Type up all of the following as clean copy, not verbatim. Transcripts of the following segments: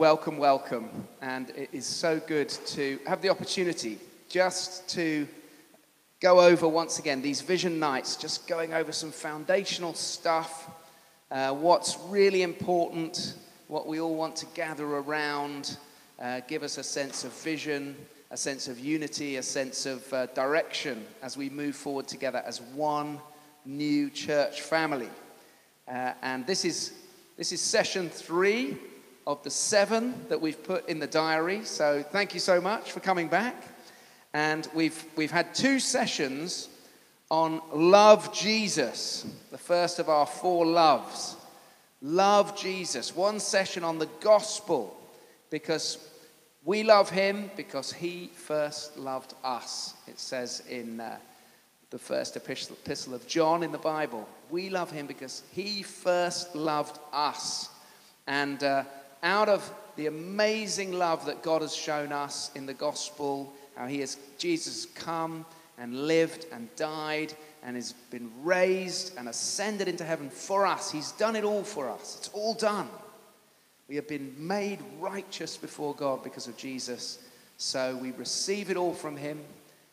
welcome, welcome. And it is so good to have the opportunity just to go over once again these vision nights, just going over some foundational stuff, what's really important, what we all want to gather around, give us a sense of vision, a sense of unity, a sense of direction as we move forward together as one new church family. And this is session 3 of the 7 that we've put in the diary. So thank you so much for coming back. And we've had 2 sessions on Love Jesus, the first of our 4 loves. Love Jesus. 1 session on the gospel, because we love him because he first loved us. It says in the first epistle of John in the Bible, we love him because he first loved us. And out of the amazing love that God has shown us in the gospel, how Jesus has come and lived and died and has been raised and ascended into heaven for us. He's done it all for us. It's all done. We have been made righteous before God because of Jesus. So we receive it all from him.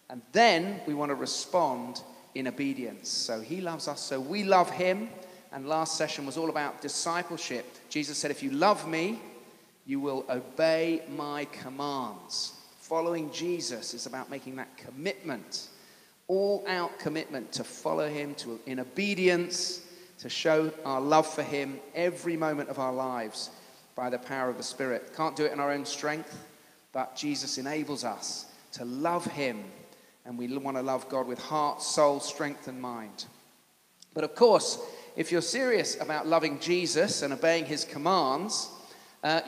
And then we want to respond in obedience. So he loves us, so we love him. And last session was all about discipleship. Jesus said, if you love me, you will obey my commands. Following Jesus is about making that commitment, all-out commitment to follow him, in obedience, to show our love for him every moment of our lives by the power of the Spirit. Can't do it in our own strength, but Jesus enables us to love him, and we want to love God with heart, soul, strength, and mind. But of course, if you're serious about loving Jesus and obeying his commands,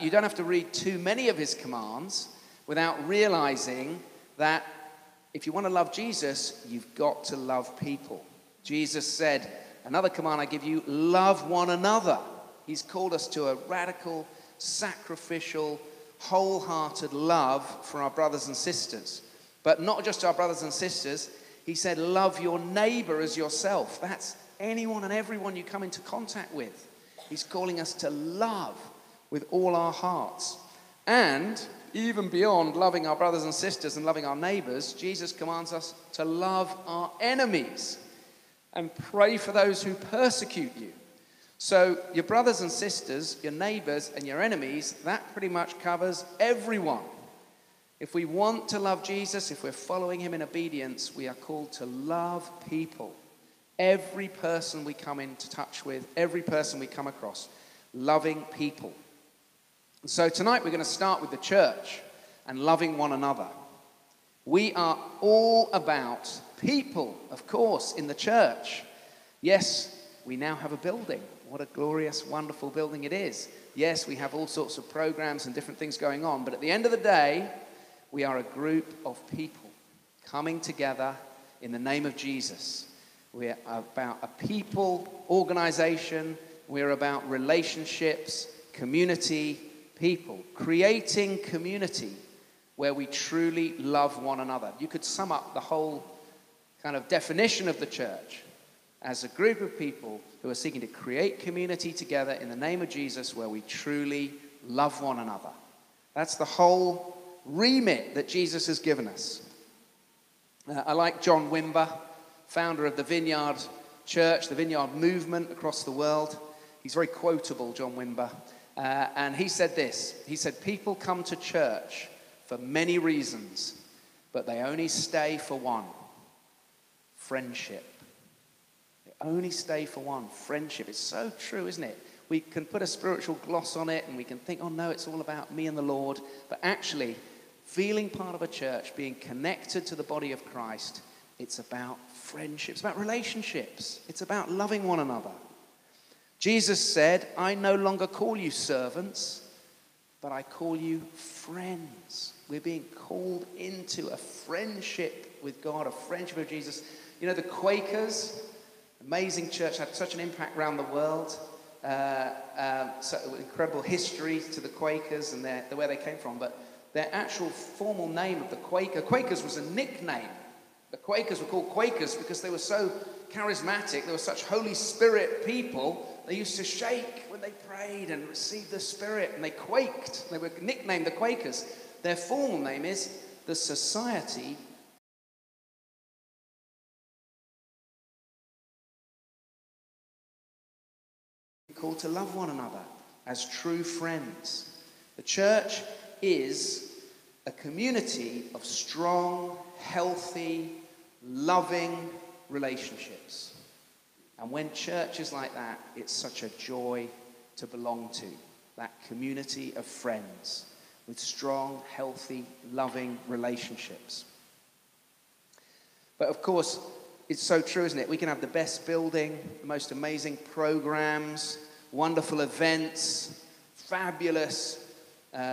you don't have to read too many of his commands without realizing that if you want to love Jesus, you've got to love people. Jesus said, another command I give you, love one another. He's called us to a radical, sacrificial, wholehearted love for our brothers and sisters. But not just our brothers and sisters. He said, love your neighbor as yourself. That's anyone and everyone you come into contact with. He's calling us to love with all our hearts. And even beyond loving our brothers and sisters and loving our neighbors, Jesus commands us to love our enemies and pray for those who persecute you. So your brothers and sisters, your neighbors and your enemies, that pretty much covers everyone. If we want to love Jesus, if we're following him in obedience, we are called to love people. Every person we come into touch with, every person we come across, loving people. So tonight we're going to start with the church and loving one another. We are all about people, of course, in the church. Yes, we now have a building. What a glorious, wonderful building it is. Yes, we have all sorts of programs and different things going on, but at the end of the day, we are a group of people coming together in the name of Jesus. We're about a people organization. We're about relationships, community, people, creating community where we truly love one another. You could sum up the whole kind of definition of the church as a group of people who are seeking to create community together in the name of Jesus where we truly love one another. That's the whole remit that Jesus has given us. I like John Wimber, founder of the Vineyard Church, the Vineyard movement across the world. He's very quotable, John Wimber. And he said this. He said, people come to church for many reasons, but they only stay for one: friendship. They only stay for one: friendship. It's so true, isn't it? We can put a spiritual gloss on it and we can think, oh no, it's all about me and the Lord. But actually, feeling part of a church, being connected to the body of Christ, it's about friendships, about relationships. It's about loving one another. Jesus said, I no longer call you servants, but I call you friends. We're being called into a friendship with God, a friendship with Jesus. You know, the Quakers, amazing church, had such an impact around the world. So incredible history to the Quakers and where they came from. But their actual formal name of the Quakers was a nickname. The Quakers were called Quakers because they were so charismatic, they were such Holy Spirit people, they used to shake when they prayed and received the Spirit, and they quaked. They were nicknamed the Quakers. Their formal name is the Society called to love one another as true friends. The church is a community of strong, healthy, loving relationships. And when church is like that, it's such a joy to belong to. That community of friends with strong, healthy, loving relationships. But of course, it's so true, isn't it? We can have the best building, the most amazing programs, wonderful events, fabulous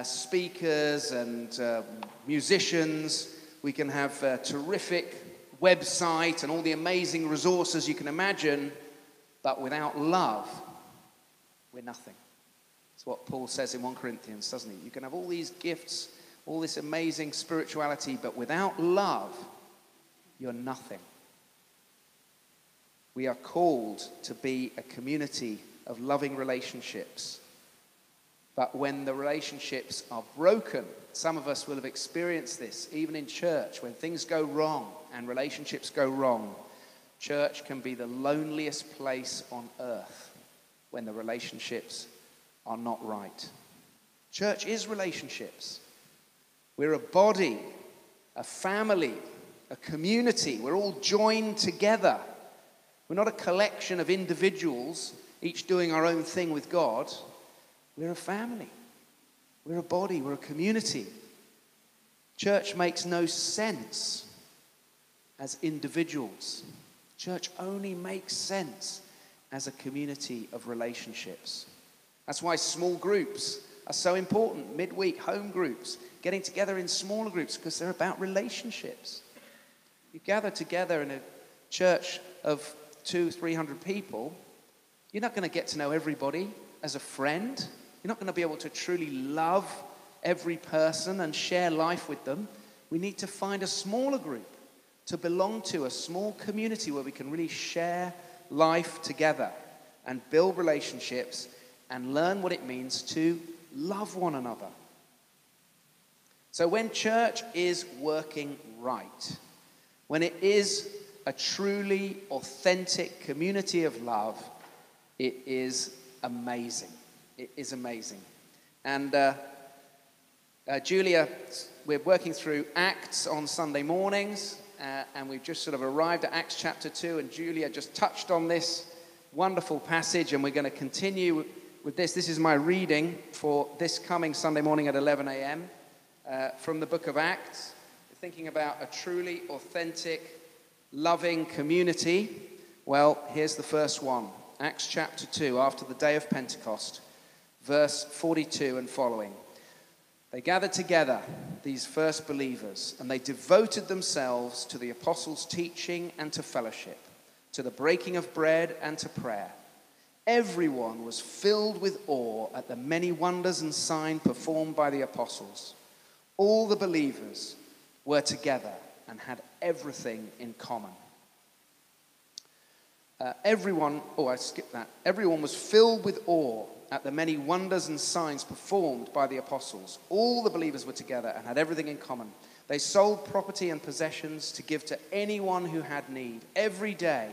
speakers and musicians. We can have a terrific website and all the amazing resources you can imagine, but without love, we're nothing. That's what Paul says in 1 Corinthians, doesn't he? You can have all these gifts, all this amazing spirituality, but without love, you're nothing. We are called to be a community of loving relationships. But when the relationships are broken, some of us will have experienced this, even in church, when things go wrong and relationships go wrong. Church can be the loneliest place on earth when the relationships are not right. Church is relationships. We're a body, a family, a community. We're all joined together. We're not a collection of individuals, each doing our own thing with God. We're a family. We're a body. We're a community. Church makes no sense as individuals. Church only makes sense as a community of relationships. That's why small groups are so important. Midweek home groups, getting together in smaller groups, because they're about relationships. You gather together in a church of 200-300 people, you're not going to get to know everybody as a friend. You're not going to be able to truly love every person and share life with them. We need to find a smaller group to belong to, a small community where we can really share life together and build relationships and learn what it means to love one another. So when church is working right, when it is a truly authentic community of love, it is amazing. It is amazing. And Julia, we're working through Acts on Sunday mornings, and we've just sort of arrived at Acts chapter 2, and Julia just touched on this wonderful passage, and we're going to continue with this. This is my reading for this coming Sunday morning at 11 a.m. From the book of Acts. We're thinking about a truly authentic, loving community. Well, here's the first one. Acts chapter 2, after the day of Pentecost, verse 42 and following. They gathered together, these first believers, and they devoted themselves to the apostles' teaching and to fellowship, to the breaking of bread and to prayer. Everyone was filled with awe at the many wonders and signs performed by the apostles. All the believers were together and had everything in common. Everyone was filled with awe at the many wonders and signs performed by the apostles. All the believers were together and had everything in common. They sold property and possessions to give to anyone who had need. Every day,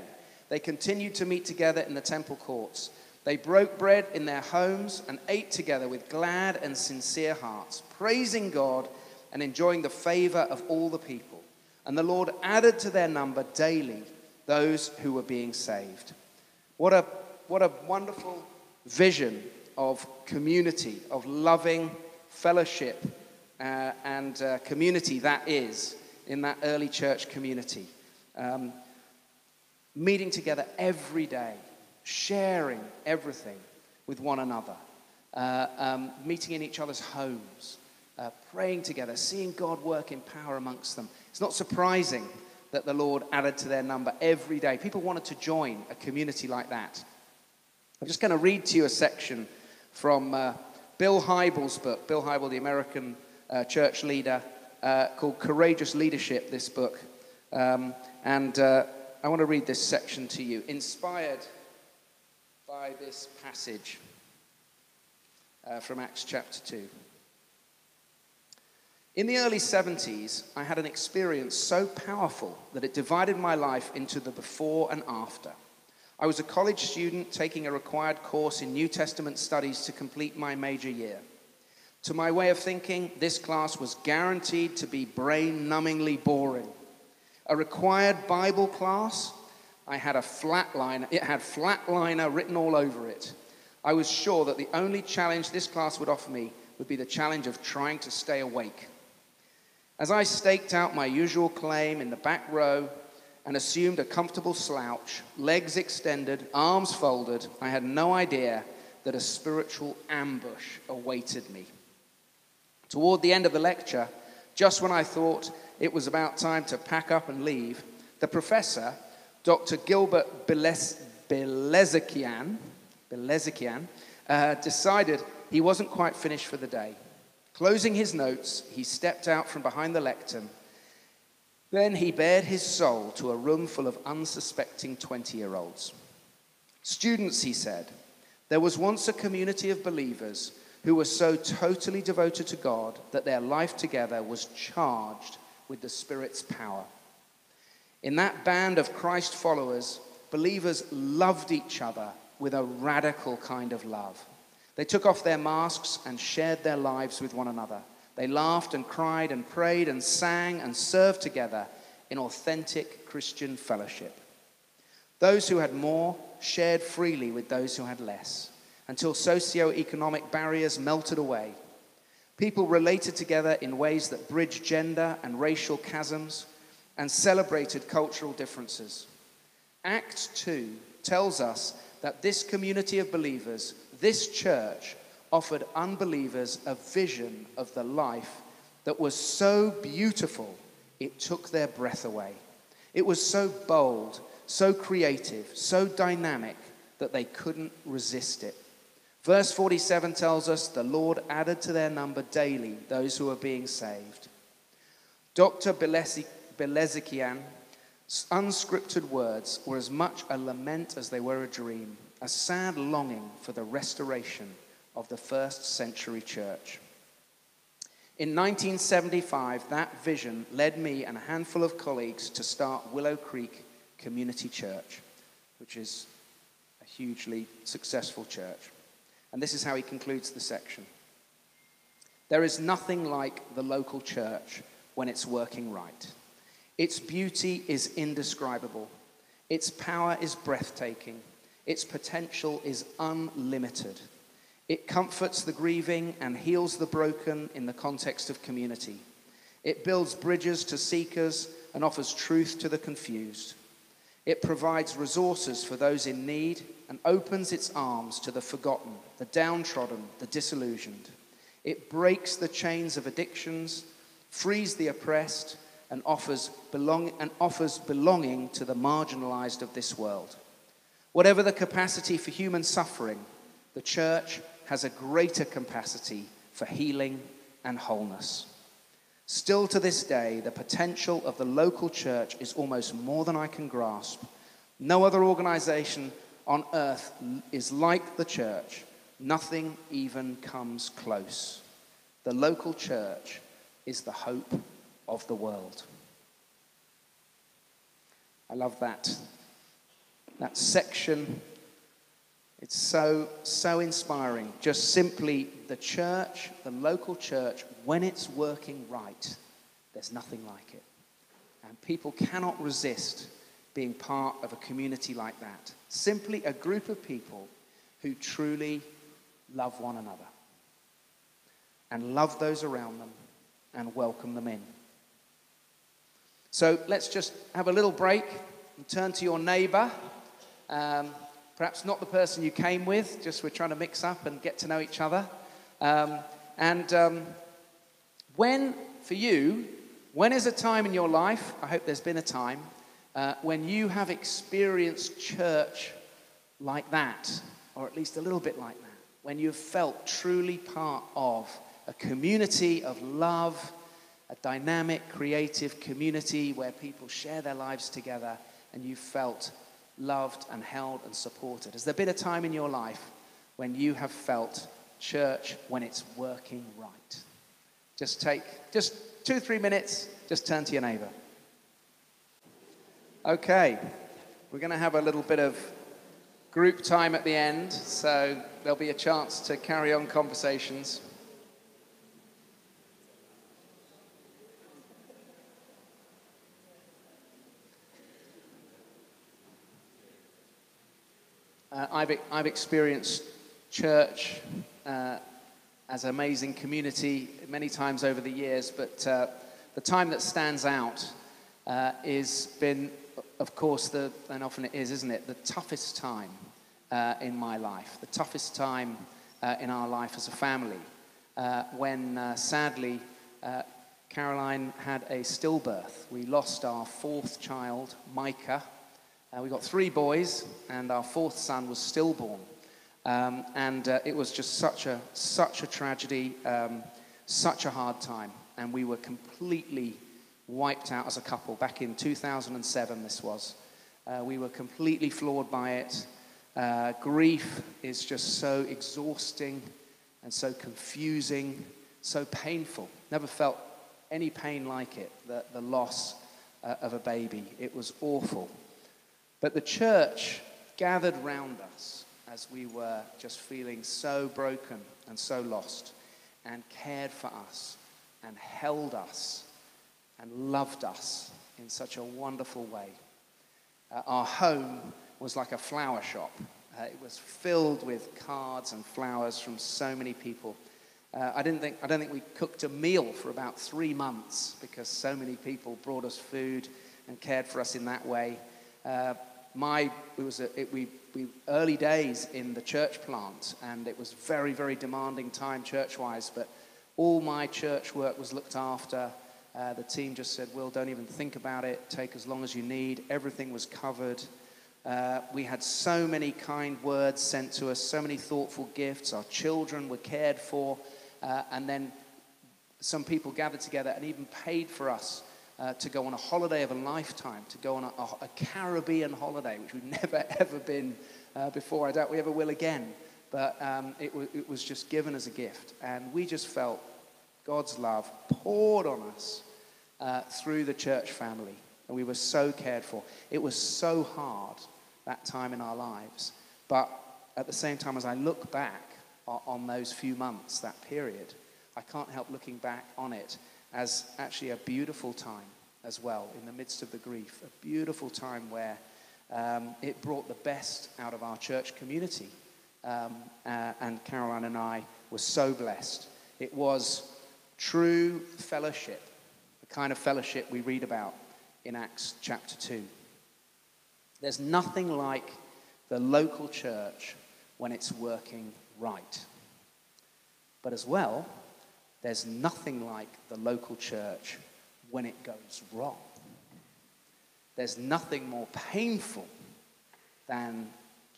they continued to meet together in the temple courts. They broke bread in their homes and ate together with glad and sincere hearts, praising God and enjoying the favor of all the people. And the Lord added to their number daily those who were being saved. What a wonderful vision of community, of loving fellowship and community that is in that early church community. Meeting together every day, sharing everything with one another, meeting in each other's homes, praying together, seeing God work in power amongst them. It's not surprising that the Lord added to their number every day. People wanted to join a community like that. I'm just going to read to you a section from Bill Hybels' book. Bill Hybels, the American church leader, called Courageous Leadership, this book. And I want to read this section to you, inspired by this passage from Acts chapter 2. In the early 70s, I had an experience so powerful that it divided my life into the before and after. I was a college student taking a required course in New Testament studies to complete my major year. To my way of thinking, this class was guaranteed to be brain-numbingly boring. A required Bible class, it had flatliner written all over it. I was sure that the only challenge this class would offer me would be the challenge of trying to stay awake. As I staked out my usual claim in the back row and assumed a comfortable slouch, legs extended, arms folded, I had no idea that a spiritual ambush awaited me. Toward the end of the lecture, just when I thought it was about time to pack up and leave, the professor, Dr. Gilbert Belezikian, decided he wasn't quite finished for the day. Closing his notes, he stepped out from behind the lectern. Then he bared his soul to a room full of unsuspecting 20-year-olds. Students, he said, there was once a community of believers who were so totally devoted to God that their life together was charged with the Spirit's power. In that band of Christ followers, believers loved each other with a radical kind of love. They took off their masks and shared their lives with one another. They laughed and cried and prayed and sang and served together in authentic Christian fellowship. Those who had more shared freely with those who had less, until socio-economic barriers melted away. People related together in ways that bridged gender and racial chasms and celebrated cultural differences. Acts 2 tells us that this community of believers, this church, offered unbelievers a vision of the life that was so beautiful it took their breath away. It was so bold, so creative, so dynamic that they couldn't resist it. Verse 47 tells us the Lord added to their number daily those who were being saved. Dr. Belezikian's unscripted words were as much a lament as they were a dream, a sad longing for the restoration of the first century church. In 1975, that vision led me and a handful of colleagues to start Willow Creek Community Church, which is a hugely successful church. And this is how he concludes the section. There is nothing like the local church when it's working right. Its beauty is indescribable. Its power is breathtaking. Its potential is unlimited. It comforts the grieving and heals the broken in the context of community. It builds bridges to seekers and offers truth to the confused. It provides resources for those in need and opens its arms to the forgotten, the downtrodden, the disillusioned. It breaks the chains of addictions, frees the oppressed, and offers belonging to the marginalized of this world. Whatever the capacity for human suffering, the church has a greater capacity for healing and wholeness. Still to this day, the potential of the local church is almost more than I can grasp. No other organization on earth is like the church. Nothing even comes close. The local church is the hope of the world. I love that section. It's so inspiring. Just simply the church, the local church, when it's working right, there's nothing like it. And people cannot resist being part of a community like that. Simply a group of people who truly love one another and love those around them and welcome them in. So let's just have a little break and turn to your neighbor. Perhaps not the person you came with, just we're trying to mix up and get to know each other. When is a time in your life, I hope there's been a time, when you have experienced church like that, or at least a little bit like that, when you've felt truly part of a community of love, a dynamic, creative community where people share their lives together and you felt loved and held and supported? Has there been a time in your life when you have felt church when it's working right? Just take 2-3 minutes, just turn to your neighbor. Okay, we're going to have a little bit of group time at the end, so there'll be a chance to carry on conversations. I've experienced church as an amazing community many times over the years, but the time that stands out is been, of course, and often it is, isn't it, the toughest time in my life, the toughest time in our life as a family, when sadly Caroline had a stillbirth. We lost our fourth child, Micah. We got 3 boys, and our 4th son was stillborn. It was just such a tragedy, such a hard time. And we were completely wiped out as a couple. Back in 2007, this was. We were completely floored by it. Grief is just so exhausting and so confusing, so painful. Never felt any pain like it, the loss of a baby. It was awful. But the church gathered round us as we were just feeling so broken and so lost, and cared for us and held us and loved us in such a wonderful way. Our home was like a flower shop. It was filled with cards and flowers from so many people. I don't think we cooked a meal for about 3 months because so many people brought us food and cared for us in that way. We early days in the church plant, and it was very, very demanding time church-wise, but all my church work was looked after. The team just said, Will, don't even think about it. Take as long as you need. Everything was covered. We had so many kind words sent to us, so many thoughtful gifts. Our children were cared for. And then some people gathered together and even paid for us to go on a holiday of a lifetime, to go on a Caribbean holiday, which we've never, ever been before. I doubt we ever will again. But it was just given as a gift. And we just felt God's love poured on us through the church family. And we were so cared for. It was so hard, that time in our lives. But at the same time, as I look back on those few months, that period, I can't help looking back on it as actually a beautiful time as well, in the midst of the grief. A beautiful time where it brought the best out of our church community. And Caroline and I were so blessed. It was true fellowship, the kind of fellowship we read about in Acts chapter 2. There's nothing like the local church when it's working right. But as well, there's nothing like the local church when it goes wrong. There's nothing more painful than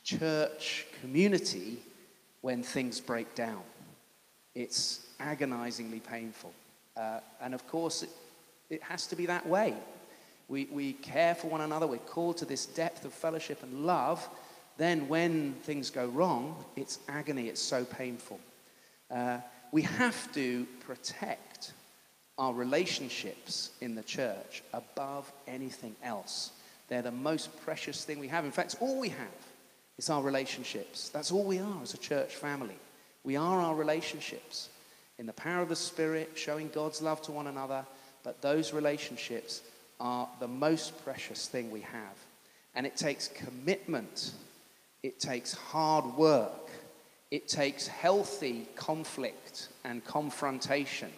church community when things break down. It's agonizingly painful. And of course, it has to be that way. We care for one another. We're called to this depth of fellowship and love. Then when things go wrong, it's agony. It's so painful. We have to protect our relationships in the church above anything else. They're the most precious thing we have. In fact, all we have is our relationships. That's all we are as a church family. We are our relationships in the power of the Spirit, showing God's love to one another. But those relationships are the most precious thing we have. And it takes commitment. It takes hard work. It takes healthy conflict and confrontation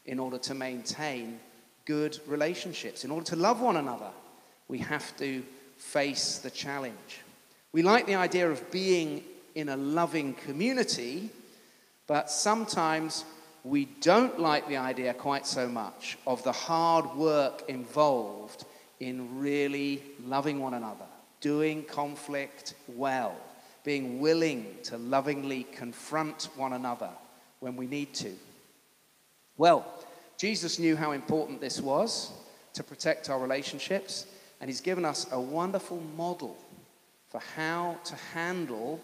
in order to maintain good relationships. In order to love one another, we have to face the challenge. We like the idea of being in a loving community, but sometimes we don't like the idea quite so much of the hard work involved in really loving one another, doing conflict well, being willing to lovingly confront one another when we need to. Well, Jesus knew how important this was to protect our relationships. And he's given us a wonderful model for how to handle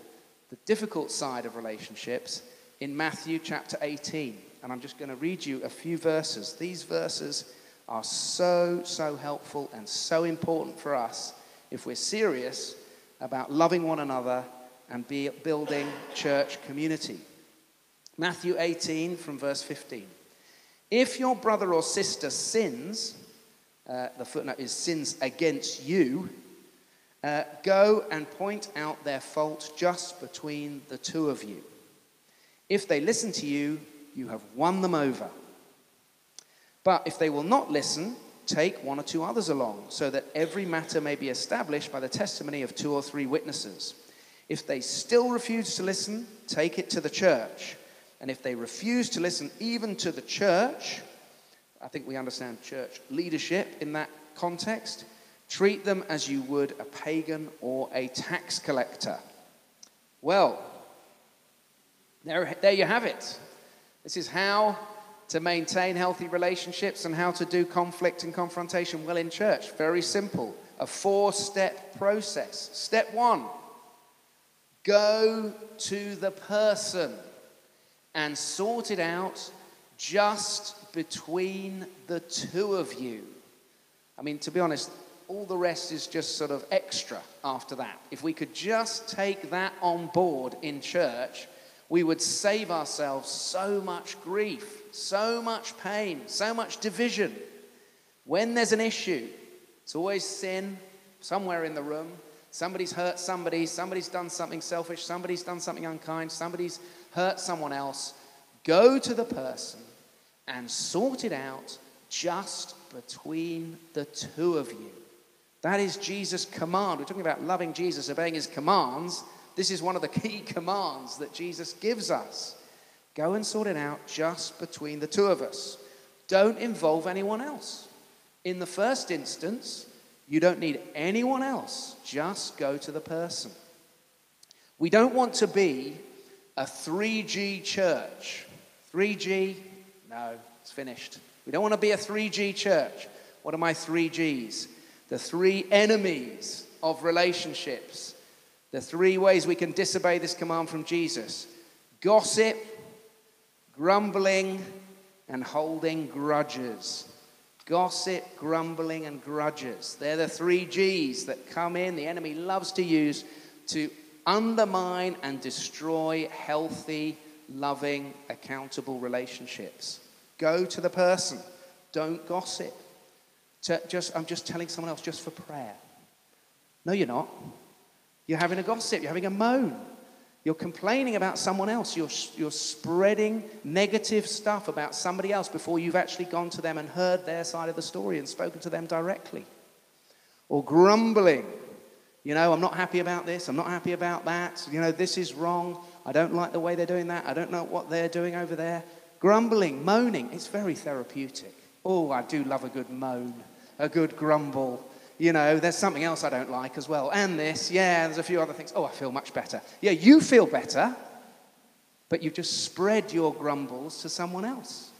the difficult side of relationships in Matthew chapter 18. And I'm just going to read you a few verses. These verses are so helpful and so important for us if we're serious about loving one another and building church community. Matthew 18 from verse 15. If your brother or sister sins, the footnote is sins against you, go and point out their fault just between the two of you. If they listen to you, you have won them over. But if they will not listen, take one or two others along, so that every matter may be established by the testimony of 2 or 3 witnesses. If they still refuse to listen, take it to the church. And if they refuse to listen even to the church, I think we understand church leadership in that context, treat them as you would a pagan or a tax collector. Well, there you have it. This is how to maintain healthy relationships and how to do conflict and confrontation well in church. Very simple. A 4-step process. Step 1, go to the person and sort it out just between the two of you. I mean, to be honest, all the rest is just sort of extra after that. If we could just take that on board in church, we would save ourselves so much grief, so much pain, so much division. When there's an issue, it's always sin somewhere in the room. Somebody's hurt somebody, somebody's done something selfish, somebody's done something unkind, somebody's hurt someone else. Go to the person and sort it out just between the two of you. That is Jesus' command. We're talking about loving Jesus, obeying his commands. This is one of the key commands that Jesus gives us. Go and sort it out just between the two of us. Don't involve anyone else. In the first instance, you don't need anyone else. Just go to the person. We don't want to be a 3G church. 3G? No, it's finished. We don't want to be a 3G church. What are my 3Gs? The 3 enemies of relationships. The 3 ways we can disobey this command from Jesus. Gossip, grumbling, and holding grudges. Gossip, grumbling, and grudges. They're the 3 Gs that come in, the enemy loves to use to undermine and destroy healthy, loving, accountable relationships. Go to the person. Don't gossip. I'm just telling someone else just for prayer. No, you're not. You're having a gossip. You're having a moan. You're complaining about someone else. You're spreading negative stuff about somebody else before you've actually gone to them and heard their side of the story and spoken to them directly. Or grumbling. You know, I'm not happy about this. I'm not happy about that. You know, this is wrong. I don't like the way they're doing that. I don't know what they're doing over there. Grumbling, moaning. It's very therapeutic. Oh, I do love a good moan, a good grumble. You know, there's something else I don't like as well. And this, yeah, there's a few other things. Oh, I feel much better. Yeah, you feel better, but you've just spread your grumbles to someone else.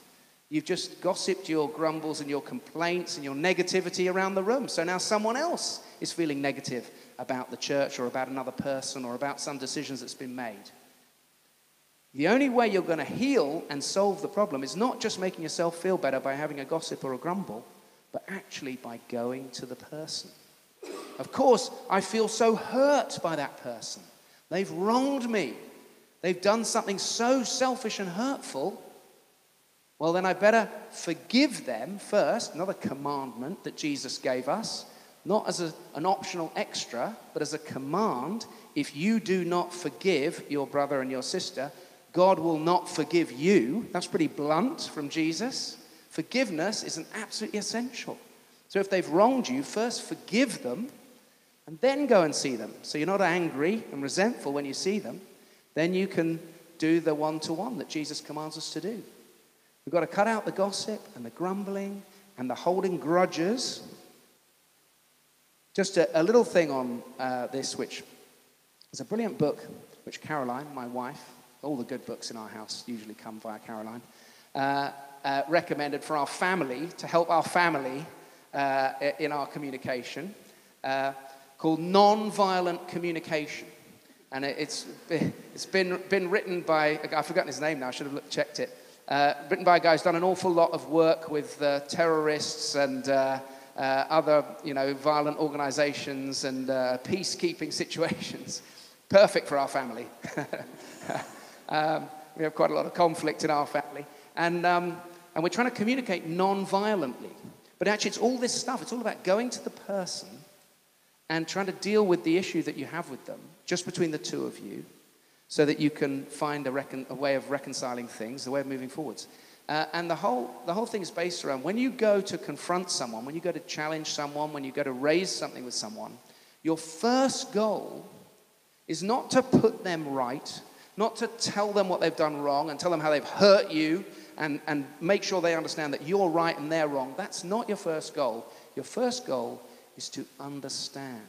You've just gossiped your grumbles and your complaints and your negativity around the room. So now someone else is feeling negative about the church or about another person or about some decisions that's been made. The only way you're going to heal and solve the problem is not just making yourself feel better by having a gossip or a grumble, but actually by going to the person. Of course, I feel so hurt by that person. They've wronged me. They've done something so selfish and hurtful. Well, then I better forgive them first, another commandment that Jesus gave us, not as an optional extra, but as a command. If you do not forgive your brother and your sister, God will not forgive you. That's pretty blunt from Jesus. Forgiveness is an absolutely essential. So if they've wronged you, first forgive them and then go and see them. So you're not angry and resentful when you see them. Then you can do the one-to-one that Jesus commands us to do. We've got to cut out the gossip and the grumbling and the holding grudges. Just a little thing on this, which is a brilliant book, which Caroline, my wife, all the good books in our house usually come via Caroline, recommended for our family, to help our family in our communication. called Non-Violent Communication. And it's been written by a guy, I've forgotten his name now, I should have checked it. Written by a guy who's done an awful lot of work with terrorists and other, violent organizations and peacekeeping situations. Perfect for our family. We have quite a lot of conflict in our family. And we're trying to communicate non-violently. But actually, it's all this stuff. It's all about going to the person and trying to deal with the issue that you have with them, just between the two of you, so that you can find a way of reconciling things, a way of moving forwards. And the whole thing is based around when you go to confront someone, when you go to challenge someone, when you go to raise something with someone, your first goal is not to put them right, not to tell them what they've done wrong and tell them how they've hurt you and make sure they understand that you're right and they're wrong. That's not your first goal. Your first goal is to understand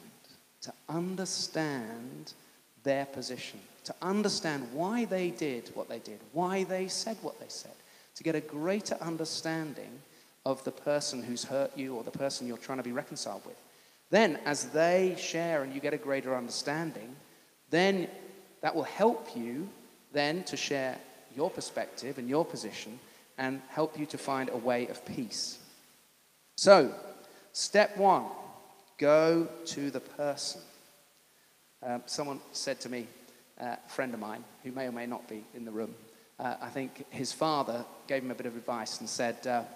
their position, to understand why they did what they did, why they said what they said, to get a greater understanding of the person who's hurt you or the person you're trying to be reconciled with. Then, as they share and you get a greater understanding, then that will help you then to share your perspective and your position and help you to find a way of peace. So, step one, go to the person. Someone said to me, a friend of mine, who may or may not be in the room, I think his father gave him a bit of advice and said,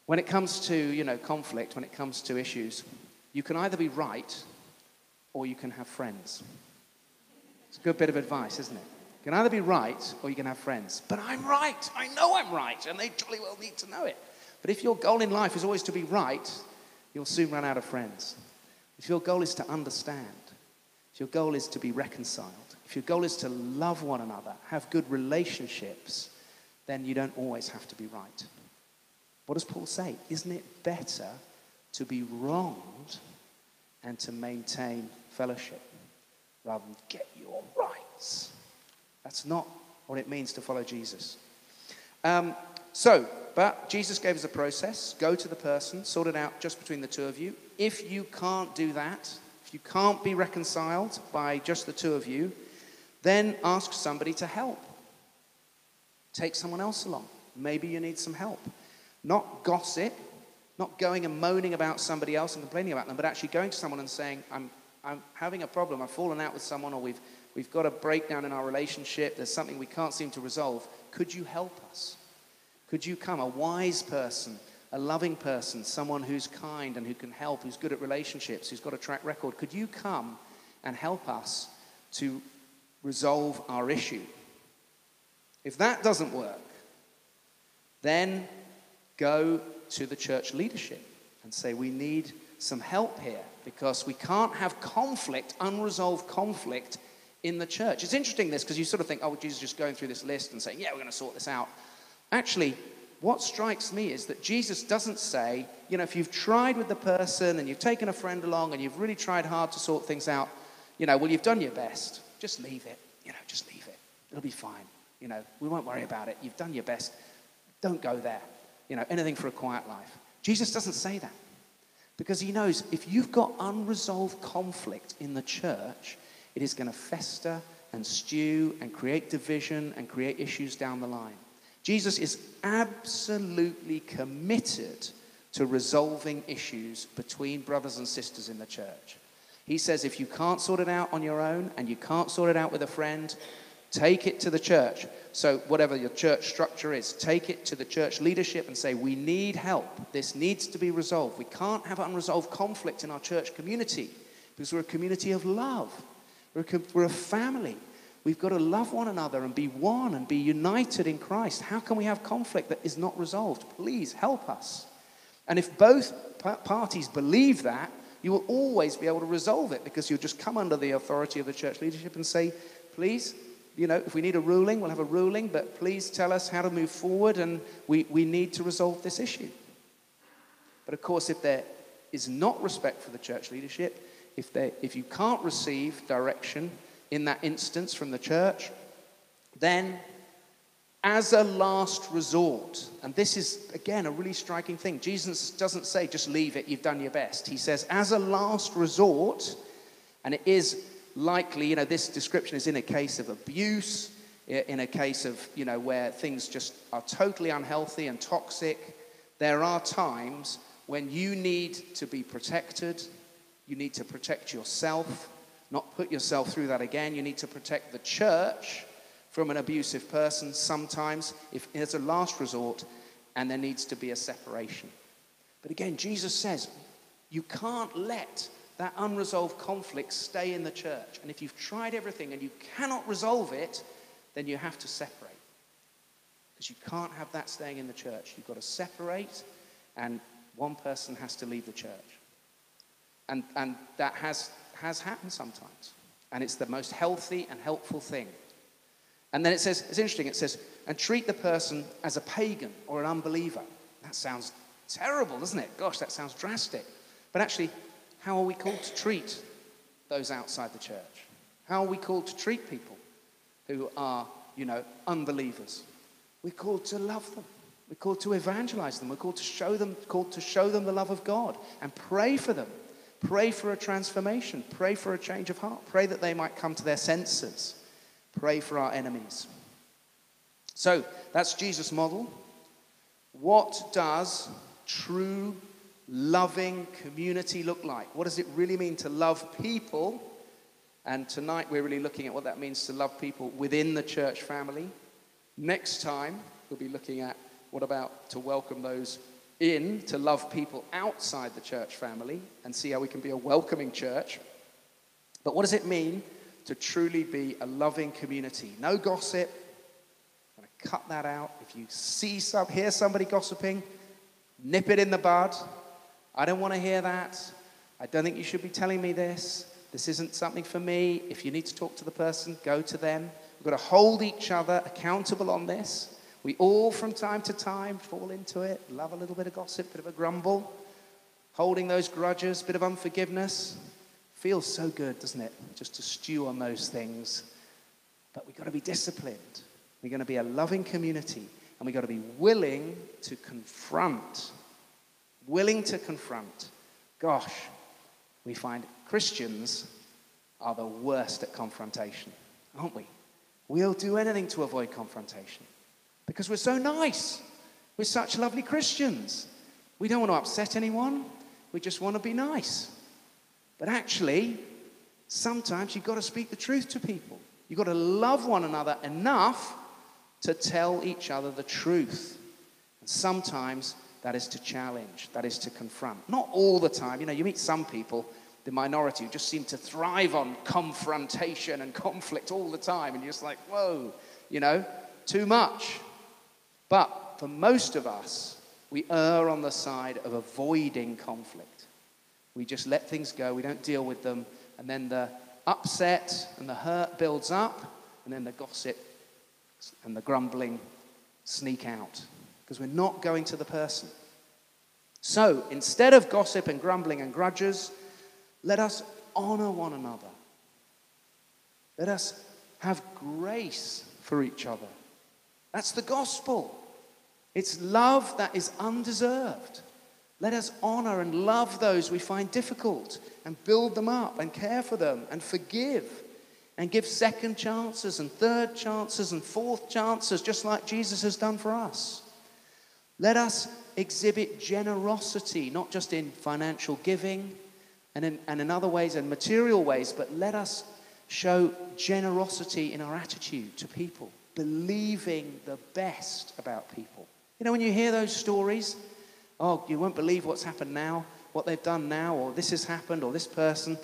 when it comes to, conflict, when it comes to issues, you can either be right or you can have friends. It's a good bit of advice, isn't it? You can either be right or you can have friends. But I'm right. I know I'm right. And they jolly well need to know it. But if your goal in life is always to be right, you'll soon run out of friends. If your goal is to understand, if your goal is to be reconciled, if your goal is to love one another, have good relationships, then you don't always have to be right. What does Paul say? Isn't it better to be wronged and to maintain fellowship rather than get your rights? That's not what it means to follow Jesus. But Jesus gave us a process. Go to the person, sort it out just between the two of you. If you can't do that, if you can't be reconciled by just the two of you, then ask somebody to help. Take someone else along. Maybe you need some help. Not gossip, not going and moaning about somebody else and complaining about them, but actually going to someone and saying, I'm having a problem, I've fallen out with someone, or we've got a breakdown in our relationship, there's something we can't seem to resolve. Could you help us? Could you come, a wise person, a loving person, someone who's kind and who can help, who's good at relationships, who's got a track record? Could you come and help us to resolve our issue? If that doesn't work, then go to the church leadership and say, we need some help here because we can't have conflict, unresolved conflict in the church. It's interesting this because you sort of think, oh, Jesus is just going through this list and saying, yeah, we're going to sort this out. Actually, what strikes me is that Jesus doesn't say, if you've tried with the person and you've taken a friend along and you've really tried hard to sort things out, well, you've done your best. Just leave it. Just leave it. It'll be fine. We won't worry about it. You've done your best. Don't go there. Anything for a quiet life. Jesus doesn't say that because he knows if you've got unresolved conflict in the church, it is going to fester and stew and create division and create issues down the line. Jesus is absolutely committed to resolving issues between brothers and sisters in the church. He says if you can't sort it out on your own and you can't sort it out with a friend, take it to the church. So whatever your church structure is, take it to the church leadership and say, we need help. This needs to be resolved. We can't have unresolved conflict in our church community because we're a community of love. We're a family. We've got to love one another and be one and be united in Christ. How can we have conflict that is not resolved? Please help us. And if both parties believe that, you will always be able to resolve it because you'll just come under the authority of the church leadership and say, please, if we need a ruling, we'll have a ruling, but please tell us how to move forward and we need to resolve this issue. But of course, if there is not respect for the church leadership, if you can't receive direction in that instance from the church, then as a last resort. And this is, again, a really striking thing. Jesus doesn't say, just leave it, you've done your best. He says, as a last resort, and it is likely, this description is in a case of abuse, in a case of, where things just are totally unhealthy and toxic. There are times when you need to be protected. You need to protect yourself, not put yourself through that again. You need to protect the church from an abusive person sometimes, if it's a last resort, and there needs to be a separation. But again, Jesus says, you can't let that unresolved conflict stay in the church. And if you've tried everything and you cannot resolve it, then you have to separate. Because you can't have that staying in the church. You've got to separate, and one person has to leave the church. And that has happened sometimes. And it's the most healthy and helpful thing. And then it says, it's interesting, it says, and treat the person as a pagan or an unbeliever. That sounds terrible, doesn't it? Gosh, that sounds drastic. But actually, how are we called to treat those outside the church? How are we called to treat people who are, unbelievers? We're called to love them. We're called to evangelize them. We're called to show them the love of God and pray for them. Pray for a transformation. Pray for a change of heart. Pray that they might come to their senses. Pray for our enemies. So that's Jesus' model. What does true, loving community look like? What does it really mean to love people? And tonight we're really looking at what that means to love people within the church family. Next time we'll be looking at what about to welcome those in, to love people outside the church family and see how we can be a welcoming church. But what does it mean to truly be a loving community? No gossip. I'm going to cut that out. If you hear somebody gossiping, nip it in the bud. I don't want to hear that. I don't think you should be telling me this. This isn't something for me. If you need to talk to the person, go to them. We've got to hold each other accountable on this. We all, from time to time, fall into it. Love a little bit of gossip, bit of a grumble. Holding those grudges, bit of unforgiveness. Feels so good, doesn't it? Just to stew on those things. But we've got to be disciplined. We're going to be a loving community. And we've got to be willing to confront. Willing to confront. Gosh, we find Christians are the worst at confrontation, aren't we? We'll do anything to avoid confrontation. Because we're so nice. We're such lovely Christians. We don't want to upset anyone. We just want to be nice. But actually, sometimes you've got to speak the truth to people. You've got to love one another enough to tell each other the truth. And sometimes that is to challenge, that is to confront. Not all the time. You meet some people, the minority, who just seem to thrive on confrontation and conflict all the time. And you're just like, whoa, too much. But for most of us, we err on the side of avoiding conflict. We just let things go, we don't deal with them, and then the upset and the hurt builds up, and then the gossip and the grumbling sneak out, because we're not going to the person. So, instead of gossip and grumbling and grudges, let us honor one another. Let us have grace for each other. That's the gospel. It's love that is undeserved. Let us honor and love those we find difficult and build them up and care for them and forgive and give second chances and third chances and fourth chances, just like Jesus has done for us. Let us exhibit generosity, not just in financial giving and in other ways and material ways, but let us show generosity in our attitude to people, believing the best about people. When you hear those stories, oh, you won't believe what's happened now, what they've done now, or this has happened, or this person.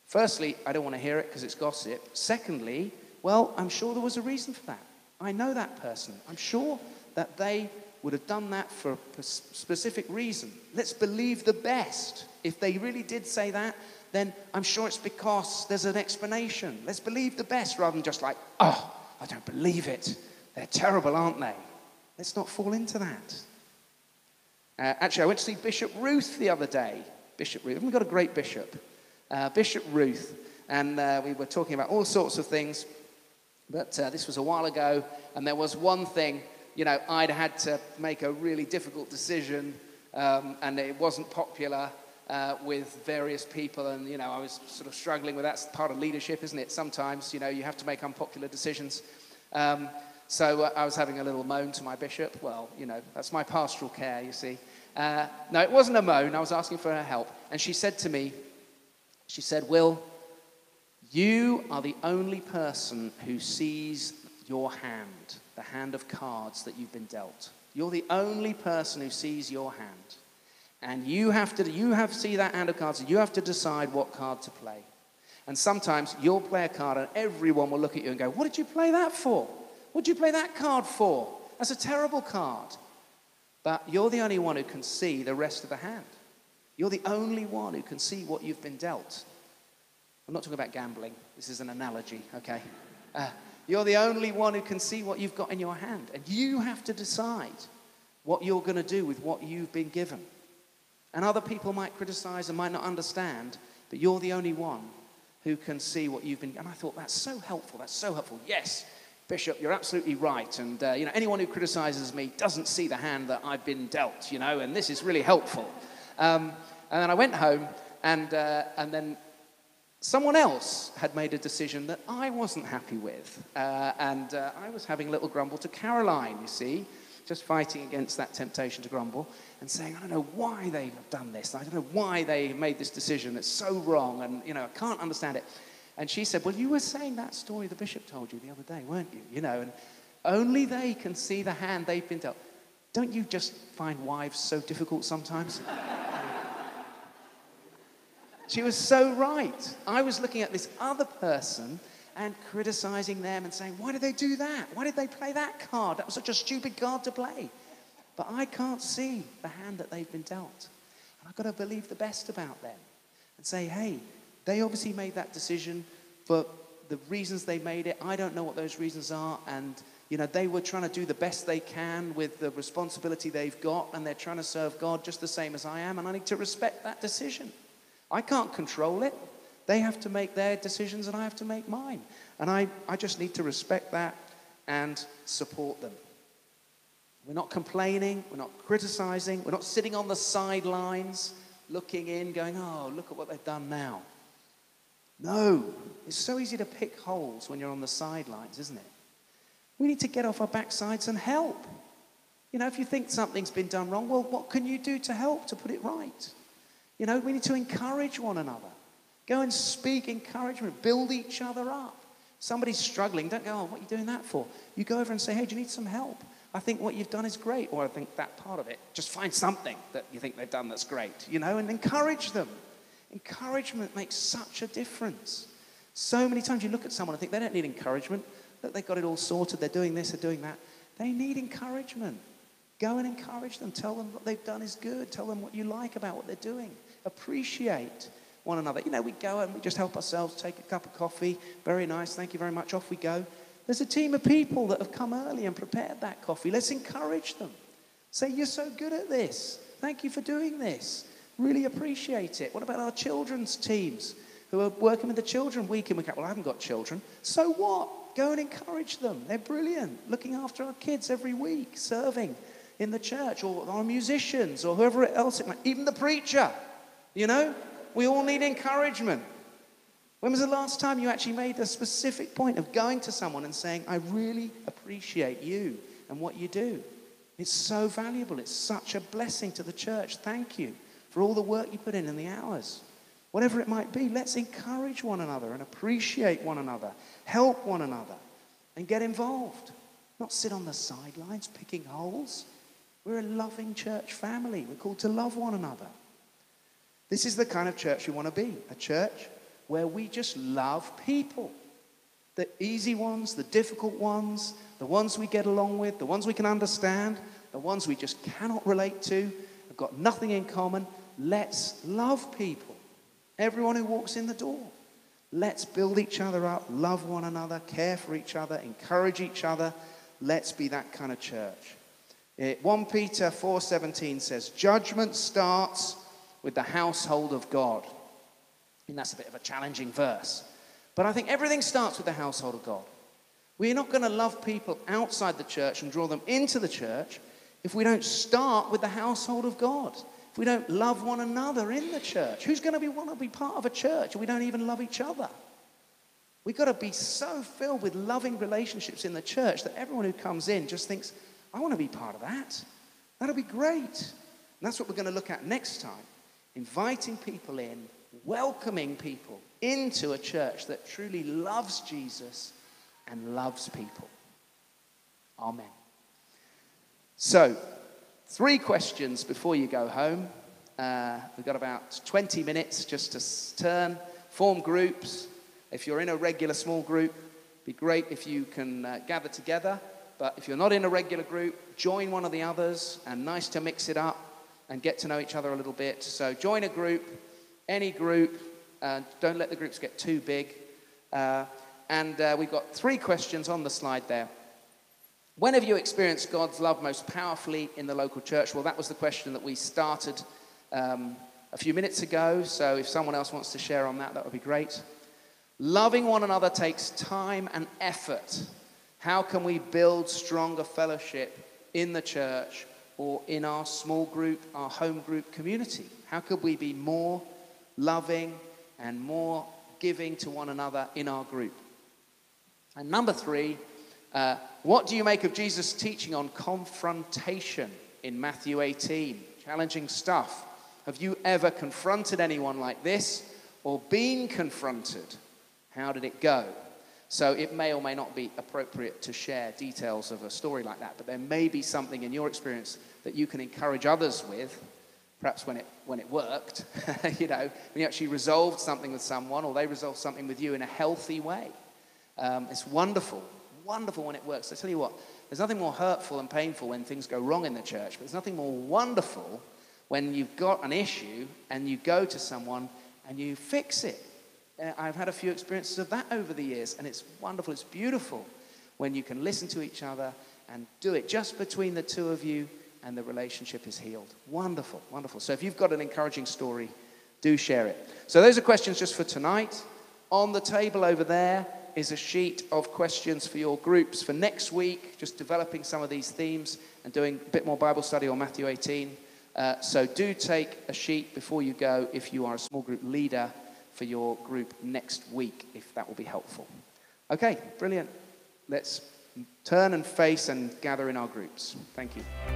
Firstly, I don't want to hear it because it's gossip. Secondly, well, I'm sure there was a reason for that. I know that person. I'm sure that they would have done that for a specific reason. Let's believe the best. If they really did say that, then I'm sure it's because there's an explanation. Let's believe the best rather than just like, oh, I don't believe it. They're terrible, aren't they? Let's not fall into that. Actually, I went to see Bishop Ruth the other day. Bishop Ruth. We've got a great bishop. Bishop Ruth. And we were talking about all sorts of things. But this was a while ago. And there was one thing, I'd had to make a really difficult decision, and it wasn't popular with various people, and, I was sort of struggling with that. That's part of leadership, isn't it? Sometimes, you have to make unpopular decisions. So I was having a little moan to my bishop. Well, that's my pastoral care, you see. No, it wasn't a moan. I was asking for her help. And she said to me, Will, you are the only person who sees your hand, the hand of cards that you've been dealt. You're the only person who sees your hand. And you have to see that hand of cards, and you have to decide what card to play. And sometimes you'll play a card and everyone will look at you and go, what did you play that for? What did you play that card for? That's a terrible card. But you're the only one who can see the rest of the hand. You're the only one who can see what you've been dealt. I'm not talking about gambling. This is an analogy, okay? You're the only one who can see what you've got in your hand. And you have to decide what you're going to do with what you've been given. And other people might criticize and might not understand, but you're the only one who can see what you've been. And I thought, that's so helpful. That's so helpful. Yes, Bishop, you're absolutely right. And, anyone who criticizes me doesn't see the hand that I've been dealt, and this is really helpful. And then I went home, and then someone else had made a decision that I wasn't happy with. And I was having a little grumble to Caroline, you see, just fighting against that temptation to grumble and saying, I don't know why they've done this. I don't know why they made this decision that's so wrong, and, I can't understand it. And she said, well, you were saying that story the bishop told you the other day, weren't you? And only they can see the hand they've been dealt. Don't you just find wives so difficult sometimes? She was so right. I was looking at this other person and criticizing them and saying, why did they do that? Why did they play that card? That was such a stupid card to play. But I can't see the hand that they've been dealt. And I've got to believe the best about them and say, hey, they obviously made that decision for the reasons they made it. I don't know what those reasons are. And, they were trying to do the best they can with the responsibility they've got. And they're trying to serve God just the same as I am. And I need to respect that decision. I can't control it. They have to make their decisions and I have to make mine. And I just need to respect that and support them. We're not complaining. We're not criticizing. We're not sitting on the sidelines looking in, going, oh, look at what they've done now. No, it's so easy to pick holes when you're on the sidelines, isn't it? We need to get off our backsides and help. If you think something's been done wrong, well, what can you do to help to put it right? We need to encourage one another. Go and speak encouragement. Build each other up. Somebody's struggling. Don't go, oh, what are you doing that for? You go over and say, hey, do you need some help? I think what you've done is great. Or I think that part of it. Just find something that you think they've done that's great, and encourage them. Encouragement makes such a difference. So many times you look at someone and think they don't need encouragement, that they've got it all sorted, they're doing this, they're doing that. They need encouragement. Go and encourage them. Tell them what they've done is good. Tell them what you like about what they're doing. Appreciate one another. We go and we just help ourselves, take a cup of coffee. Very nice, thank you very much, off we go. There's a team of people that have come early and prepared that coffee. Let's encourage them. Say, you're so good at this. Thank you for doing this. Really appreciate it. What about our children's teams who are working with the children week in, week out? Well, I haven't got children. So what? Go and encourage them. They're brilliant. Looking after our kids every week, serving in the church, or our musicians, or whoever else it might, even the preacher. We all need encouragement. When was the last time you actually made a specific point of going to someone and saying, I really appreciate you and what you do? It's so valuable. It's such a blessing to the church. Thank you for all the work you put in the hours. Whatever it might be, let's encourage one another and appreciate one another, help one another, and get involved. Not sit on the sidelines picking holes. We're a loving church family. We're called to love one another. This is the kind of church we want to be, a church where we just love people. The easy ones, the difficult ones, the ones we get along with, the ones we can understand, the ones we just cannot relate to, have got nothing in common. Let's love people. Everyone who walks in the door. Let's build each other up, love one another, care for each other, encourage each other. Let's be that kind of church. 1 Peter 4:17 says, judgment starts with the household of God. And that's a bit of a challenging verse. But I think everything starts with the household of God. We're not going to love people outside the church and draw them into the church if we don't start with the household of God. If we don't love one another in the church. Who's going to want to be part of a church if we don't even love each other? We've got to be so filled with loving relationships in the church that everyone who comes in just thinks, I want to be part of that. That'll be great. And that's what we're going to look at next time. Inviting people in, welcoming people into a church that truly loves Jesus and loves people. Amen. So, 3 questions before you go home. We've got about 20 minutes just to turn, form groups. If you're in a regular small group, it'd be great if you can gather together. But if you're not in a regular group, join one of the others, and nice to mix it up and get to know each other a little bit. So join a group, any group. Don't let the groups get too big. And we've got 3 questions on the slide there. When have you experienced God's love most powerfully in the local church? Well, that was the question that we started a few minutes ago. So if someone else wants to share on that, that would be great. Loving one another takes time and effort. How can we build stronger fellowship in the church or in our small group, our home group community? How could we be more loving and more giving to one another in our group? And number 3, what do you make of Jesus' teaching on confrontation in Matthew 18? Challenging stuff. Have you ever confronted anyone like this or been confronted? How did it go? So it may or may not be appropriate to share details of a story like that, but there may be something in your experience that you can encourage others with, perhaps when it worked, when you actually resolved something with someone or they resolved something with you in a healthy way. It's wonderful when it works. I tell you what, there's nothing more hurtful and painful when things go wrong in the church, but there's nothing more wonderful when you've got an issue and you go to someone and you fix it. I've had a few experiences of that over the years, and it's wonderful, it's beautiful when you can listen to each other and do it just between the two of you and the relationship is healed. Wonderful, wonderful. So if you've got an encouraging story, do share it. So those are questions just for tonight. On the table over there is a sheet of questions for your groups for next week, just developing some of these themes and doing a bit more Bible study on Matthew 18. So do take a sheet before you go if you are a small group leader for your group next week, if that will be helpful. Okay, brilliant. Let's turn and face and gather in our groups. Thank you.